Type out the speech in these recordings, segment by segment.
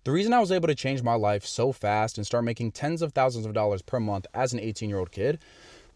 The reason I was able to change my life so fast and start making tens of thousands of dollars per month as an 18-year-old kid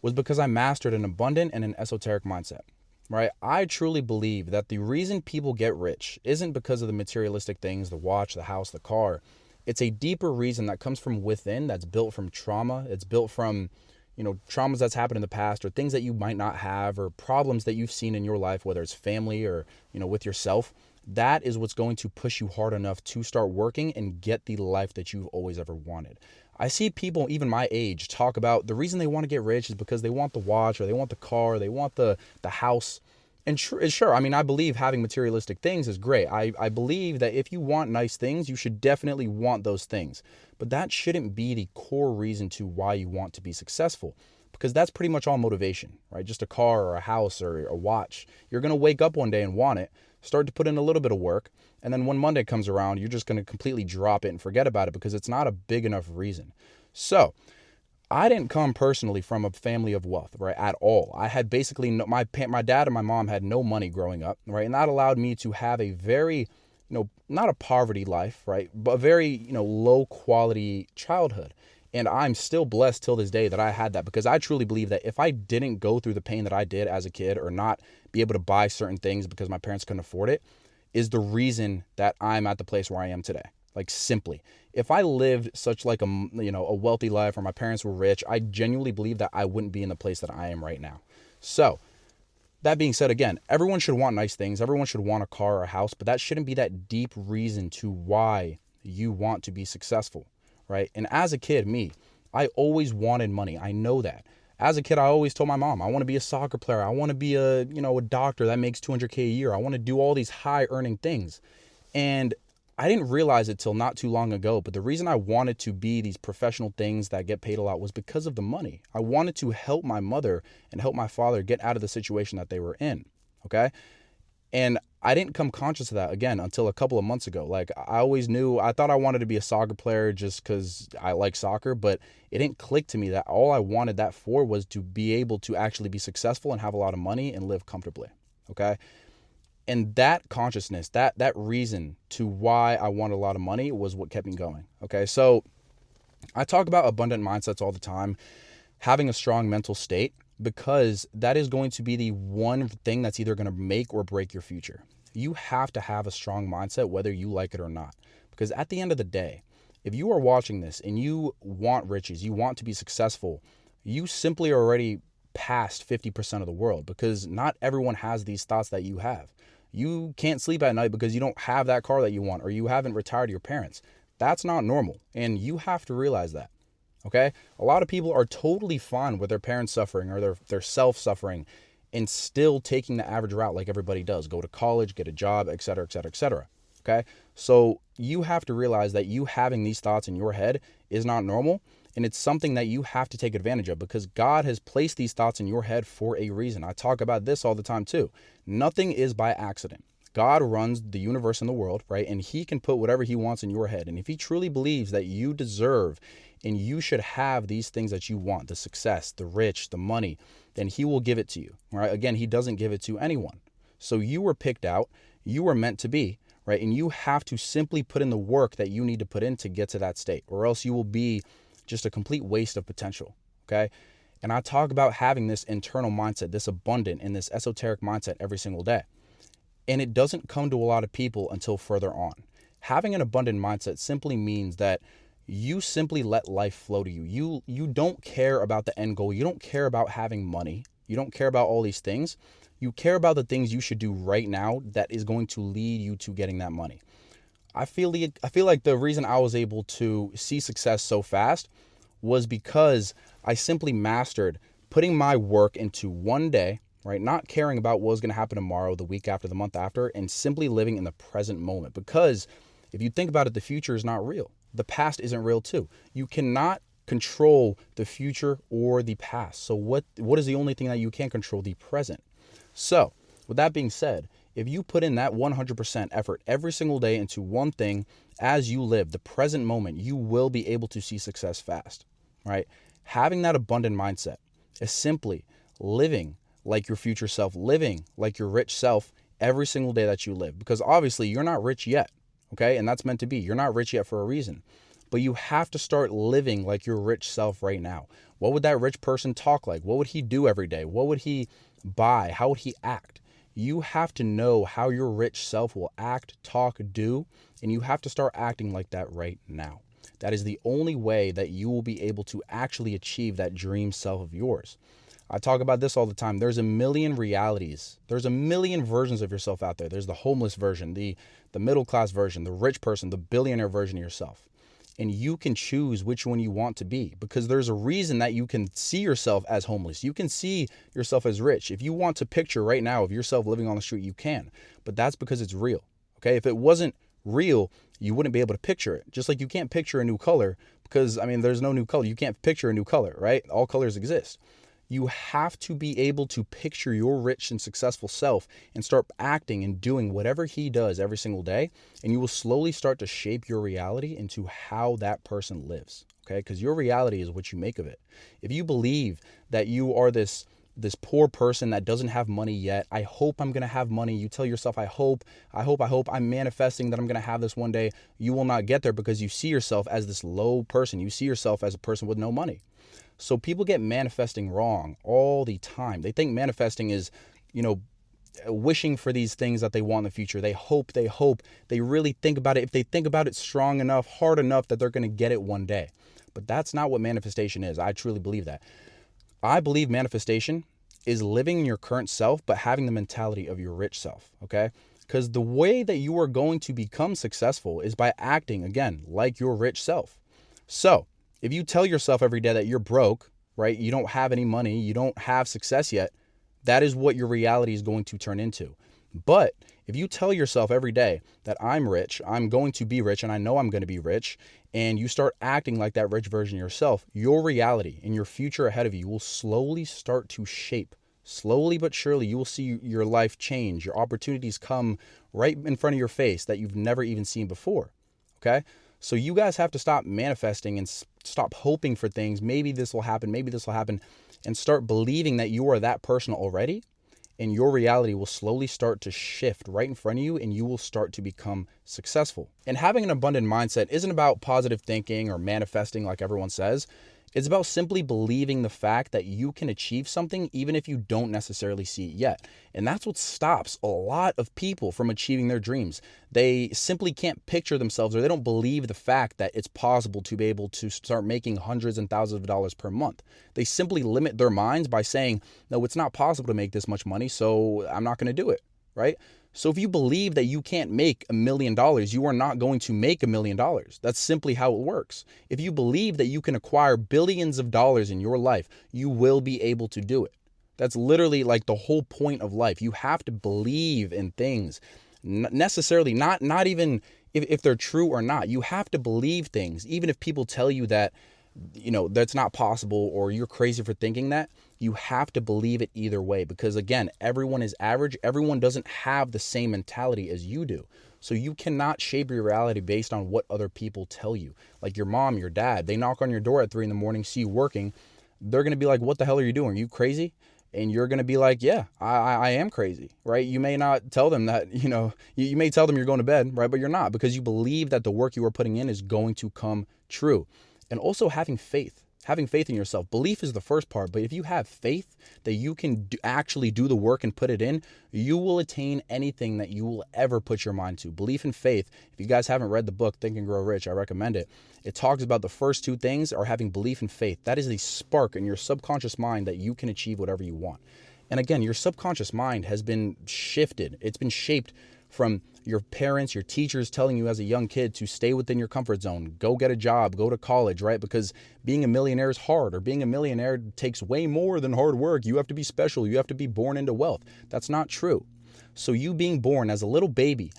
was because I mastered an abundant and an esoteric mindset, right? I truly believe that the reason people get rich isn't because of the materialistic things, the watch, the house, the car. It's a deeper reason that comes from within, that's built from trauma. It's built from, traumas that's happened in the past, or things that you might not have, or problems that you've seen in your life, whether it's family or, with yourself. That is what's going to push you hard enough to start working and get the life that you've always ever wanted. I see people even my age talk about the reason they want to get rich is because they want the watch, or they want the car, or they want the house. And sure, I mean, I believe having materialistic things is great. I believe that if you want nice things, you should definitely want those things. But that shouldn't be the core reason to why you want to be successful, because that's pretty much all motivation, right? Just a car or a house or a watch. You're going to wake up one day and want it, start to put in a little bit of work, and then when Monday comes around, you're just going to completely drop it and forget about it because it's not a big enough reason. So, I didn't come personally from a family of wealth, right, at all. I had basically my dad and my mom had no money growing up, right, and that allowed me to have a very, not a poverty life, right, but a very, low quality childhood. And I'm still blessed till this day that I had that, because I truly believe that if I didn't go through the pain that I did as a kid, or not be able to buy certain things because my parents couldn't afford it, is the reason that I'm at the place where I am today. Like, simply, if I lived such like a wealthy life, or my parents were rich, I genuinely believe that I wouldn't be in the place that I am right now. So that being said, again, everyone should want nice things. Everyone should want a car or a house, but that shouldn't be that deep reason to why you want to be successful, right? And as a kid, I always wanted money. I know that. As a kid, I always told my mom, I want to be a soccer player. I want to be a doctor that makes $200K a year. I want to do all these high earning things. And I didn't realize it till not too long ago, but the reason I wanted to be these professional things that get paid a lot was because of the money. I wanted to help my mother and help my father get out of the situation that they were in, okay? And I didn't come conscious of that, again, until a couple of months ago. Like, I always knew, I thought I wanted to be a soccer player just because I like soccer, but it didn't click to me that all I wanted that for was to be able to actually be successful and have a lot of money and live comfortably, okay? And that consciousness, that reason to why I wanted a lot of money was what kept me going. Okay, so I talk about abundant mindsets all the time, having a strong mental state, because that is going to be the one thing that's either going to make or break your future. You have to have a strong mindset whether you like it or not, because at the end of the day, if you are watching this and you want riches, you want to be successful, you simply are already past 50% of the world, because not everyone has these thoughts that you have. You can't sleep at night because you don't have that car that you want, or you haven't retired your parents. That's not normal, and you have to realize that, okay? A lot of people are totally fine with their parents suffering, or their self suffering, and still taking the average route like everybody does. Go to college, get a job, etc., etc., etc., okay? So you have to realize that you having these thoughts in your head is not normal, and it's something that you have to take advantage of, because God has placed these thoughts in your head for a reason. I talk about this all the time too. Nothing is by accident. God runs the universe and the world, right? And he can put whatever he wants in your head. And if he truly believes that you deserve and you should have these things that you want, the success, the rich, the money, then he will give it to you, right? Again, he doesn't give it to anyone. So you were picked out, you were meant to be, right? And you have to simply put in the work that you need to put in to get to that state, or else you will be just a complete waste of potential, okay? And I talk about having this internal mindset, this abundant and this esoteric mindset every single day. And it doesn't come to a lot of people until further on. Having an abundant mindset simply means that you simply let life flow to you. You don't care about the end goal. You don't care about having money. You don't care about all these things. You care about the things you should do right now that is going to lead you to getting that money. I feel like the reason I was able to see success so fast was because I simply mastered putting my work into one day, right? Not caring about what was going to happen tomorrow, the week after, the month after, and simply living in the present moment. Because if you think about it, the future is not real. The past isn't real too. You cannot control the future or the past. So what is the only thing that you can control? The present. So with that being said, if you put in that 100% effort every single day into one thing as you live the present moment, you will be able to see success fast, right? Having that abundant mindset is simply living like your future self, living like your rich self every single day that you live. Because obviously you're not rich yet, okay? And that's meant to be. You're not rich yet for a reason. But you have to start living like your rich self right now. What would that rich person talk like? What would he do every day? What would he buy? How would he act? You have to know how your rich self will act, talk, do, and you have to start acting like that right now. That is the only way that you will be able to actually achieve that dream self of yours. I talk about this all the time. There's a million realities. There's a million versions of yourself out there. There's the homeless version, the middle class version, the rich person, the billionaire version of yourself. And you can choose which one you want to be, because there's a reason that you can see yourself as homeless. You can see yourself as rich. If you want to picture right now of yourself living on the street, you can, but that's because it's real. Okay. If it wasn't real, you wouldn't be able to picture it. Just like you can't picture a new color because, I mean, there's no new color. You can't picture a new color, right? All colors exist. You have to be able to picture your rich and successful self and start acting and doing whatever he does every single day. And you will slowly start to shape your reality into how that person lives. Okay. Because your reality is what you make of it. If you believe that you are this poor person that doesn't have money yet, I hope I'm going to have money. You tell yourself, I hope I'm manifesting that I'm going to have this one day. You will not get there because you see yourself as this low person. You see yourself as a person with no money. So people get manifesting wrong all the time. They think manifesting is, wishing for these things that they want in the future. They hope, they really think about it. If they think about it strong enough, hard enough, that they're going to get it one day. But that's not what manifestation is. I truly believe that. I believe manifestation is living in your current self, but having the mentality of your rich self. Okay. Because the way that you are going to become successful is by acting, again, like your rich self. So if you tell yourself every day that you're broke, right? You don't have any money, you don't have success yet, that is what your reality is going to turn into. But if you tell yourself every day that I'm rich, I'm going to be rich, and I know I'm going to be rich, and you start acting like that rich version of yourself, your reality and your future ahead of you will slowly start to shape. Slowly but surely, you will see your life change. Your opportunities come right in front of your face that you've never even seen before. Okay? So you guys have to stop manifesting and stop hoping for things. Maybe this will happen, and start believing that you are that person already. And your reality will slowly start to shift right in front of you, and you will start to become successful. And having an abundant mindset isn't about positive thinking or manifesting like everyone says. It's about simply believing the fact that you can achieve something even if you don't necessarily see it yet. And that's what stops a lot of people from achieving their dreams. They simply can't picture themselves, or they don't believe the fact that it's possible to be able to start making hundreds and thousands of dollars per month. They simply limit their minds by saying, no, it's not possible to make this much money, so I'm not going to do it, right? So if you believe that you can't make $1 million, you are not going to make $1 million. That's simply how it works. If you believe that you can acquire billions of dollars in your life, you will be able to do it. That's literally like the whole point of life. You have to believe in things, necessarily not even if they're true or not. You have to believe things, even if people tell you that, that's not possible or you're crazy for thinking that. You have to believe it either way, because again, everyone is average. Everyone doesn't have the same mentality as you do. So you cannot shape your reality based on what other people tell you. Like your mom, your dad, they knock on your door at 3 a.m, see you working. They're going to be like, what the hell are you doing? Are you crazy? And you're going to be like, yeah, I am crazy, right? You may not tell them that, you may tell them you're going to bed, right? But you're not, because you believe that the work you are putting in is going to come true. And also having faith in yourself. Belief is the first part, but if you have faith that you can actually do the work and put it in, you will attain anything that you will ever put your mind to. Belief and faith. If you guys haven't read the book, Think and Grow Rich, I recommend it. It talks about the first two things are having belief and faith. That is the spark in your subconscious mind that you can achieve whatever you want. And again, your subconscious mind has been shifted. It's been shaped from your parents, your teachers telling you as a young kid to stay within your comfort zone, go get a job, go to college, right? Because being a millionaire is hard, or being a millionaire takes way more than hard work. You have to be special. You have to be born into wealth. That's not true. So you being born as a little baby,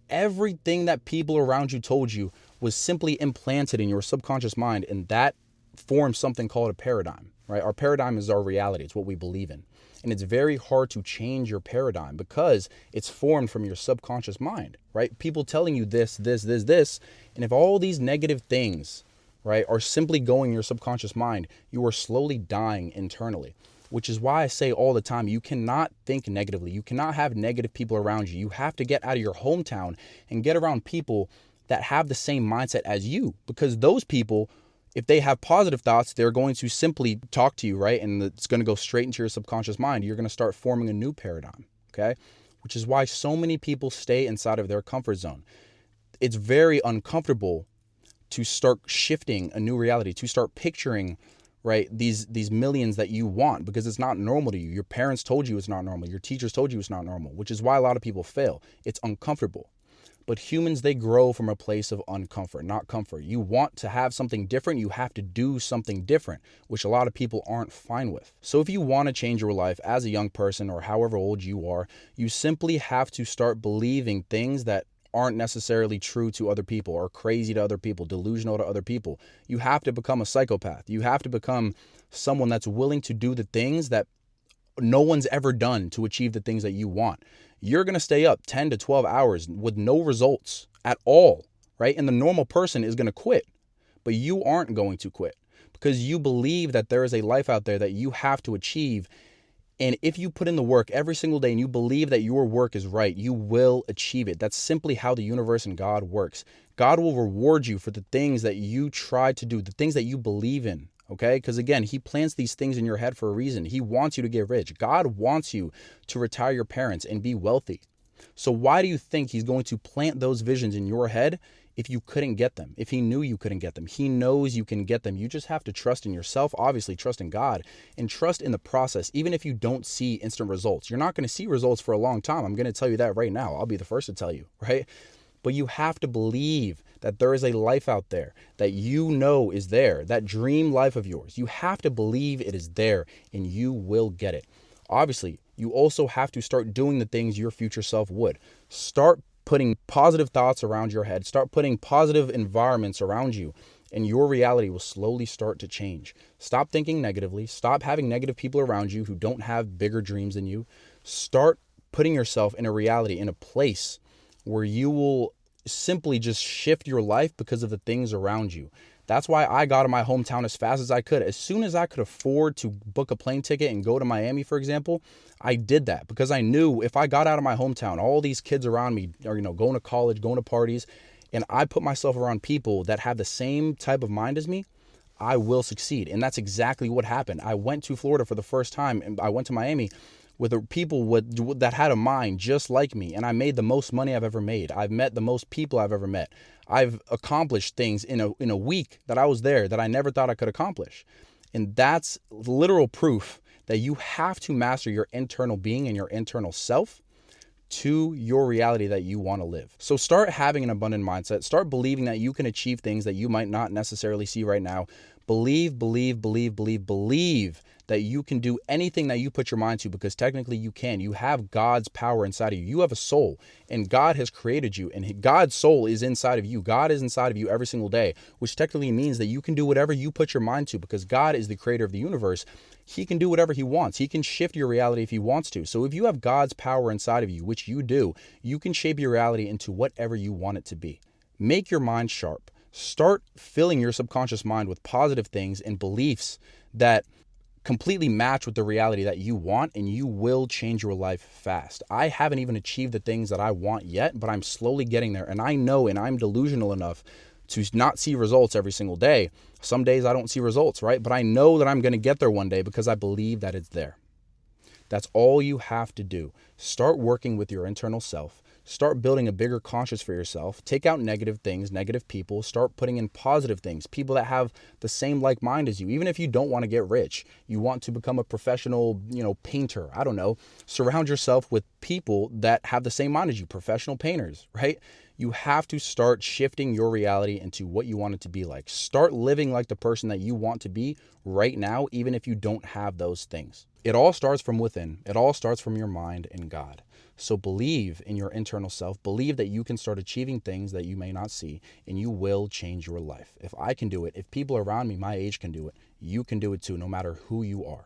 everything that people around you told you was simply implanted in your subconscious mind, and that forms something called a paradigm, right? Our paradigm is our reality. It's what we believe in. And it's very hard to change your paradigm because it's formed from your subconscious mind, right? People telling you this. And if all these negative things, right, are simply going in your subconscious mind, you are slowly dying internally. which is why I say all the time, you cannot think negatively. You cannot have negative people around you. You have to get out of your hometown and get around people that have the same mindset as you, because those people, if they have positive thoughts, they're going to simply talk to you, right? And it's going to go straight into your subconscious mind. You're going to start forming a new paradigm, okay? Which is why so many people stay inside of their comfort zone. It's very uncomfortable to start shifting a new reality, to start picturing, right, these millions that you want, because it's not normal to you. Your parents told you it's not normal. Your teachers told you it's not normal, which is why a lot of people fail. It's uncomfortable. But humans, they grow from a place of uncomfort, not comfort. You want to have something different, you have to do something different, which a lot of people aren't fine with. So if you want to change your life as a young person or however old you are, you simply have to start believing things that aren't necessarily true to other people or crazy to other people, delusional to other people. You have to become a psychopath. You have to become someone that's willing to do the things that no one's ever done to achieve the things that you want. You're going to stay up 10 to 12 hours with no results at all, right? And the normal person is going to quit, but you aren't going to quit because you believe that there is a life out there that you have to achieve. And if you put in the work every single day and you believe that your work is right, you will achieve it. That's simply how the universe and God works. God will reward you for the things that you try to do, the things that you believe in, okay? Because again, he plants these things in your head for a reason. He wants you to get rich. God wants you to retire your parents and be wealthy. So why do you think he's going to plant those visions in your head if you couldn't get them? If he knew you couldn't get them, he knows you can get them. You just have to trust in yourself, obviously trust in God, and trust in the process. Even if you don't see instant results, you're not going to see results for a long time. I'm going to tell you that right now. I'll be the first to tell you, right? But you have to believe that there is a life out there that you know is there, that dream life of yours. You have to believe it is there and you will get it. Obviously, you also have to start doing the things your future self would. Start putting positive thoughts around your head. Start putting positive environments around you, and your reality will slowly start to change. Stop thinking negatively. Stop having negative people around you who don't have bigger dreams than you. Start putting yourself in a reality, in a place where you will simply just shift your life because of the things around you. That's why I got to my hometown as fast as I could. As soon as I could afford to book a plane ticket and go to Miami, for example, I did that because I knew if I got out of my hometown, all these kids around me are, going to college, going to parties, and I put myself around people that have the same type of mind as me, I will succeed. And that's exactly what happened. I went to Florida for the first time, and I went to Miami with people that had a mind just like me, and I made the most money I've ever made. I've met the most people I've ever met. I've accomplished things in a week that I was there that I never thought I could accomplish. And that's literal proof that you have to master your internal being and your internal self to your reality that you want to live. So start having an abundant mindset. Start believing that you can achieve things that you might not necessarily see right now. Believe that you can do anything that you put your mind to, because technically you can. You have God's power inside of you. You have a soul, and God has created you, and God's soul is inside of you. God is inside of you every single day, which technically means that you can do whatever you put your mind to, because God is the creator of the universe. He can do whatever he wants. He can shift your reality if he wants to. So if you have God's power inside of you, which you do, you can shape your reality into whatever you want it to be. Make your mind sharp. Start filling your subconscious mind with positive things and beliefs that completely match with the reality that you want, and you will change your life fast. I haven't even achieved the things that I want yet, but I'm slowly getting there. And I know, and I'm delusional enough to not see results every single day. Some days I don't see results, right? But I know that I'm going to get there one day because I believe that it's there. That's all you have to do. Start working with your internal self. Start building a bigger conscience for yourself. Take out negative things, negative people. Start putting in positive things, people that have the same like mind as you. Even if you don't want to get rich, you want to become a professional, painter. I don't know. Surround yourself with people that have the same mind as you, professional painters, right? You have to start shifting your reality into what you want it to be like. Start living like the person that you want to be right now, even if you don't have those things. It all starts from within. It all starts from your mind and God. So believe in your internal self. Believe that you can start achieving things that you may not see, and you will change your life. If I can do it, if people around me my age can do it, you can do it too, no matter who you are.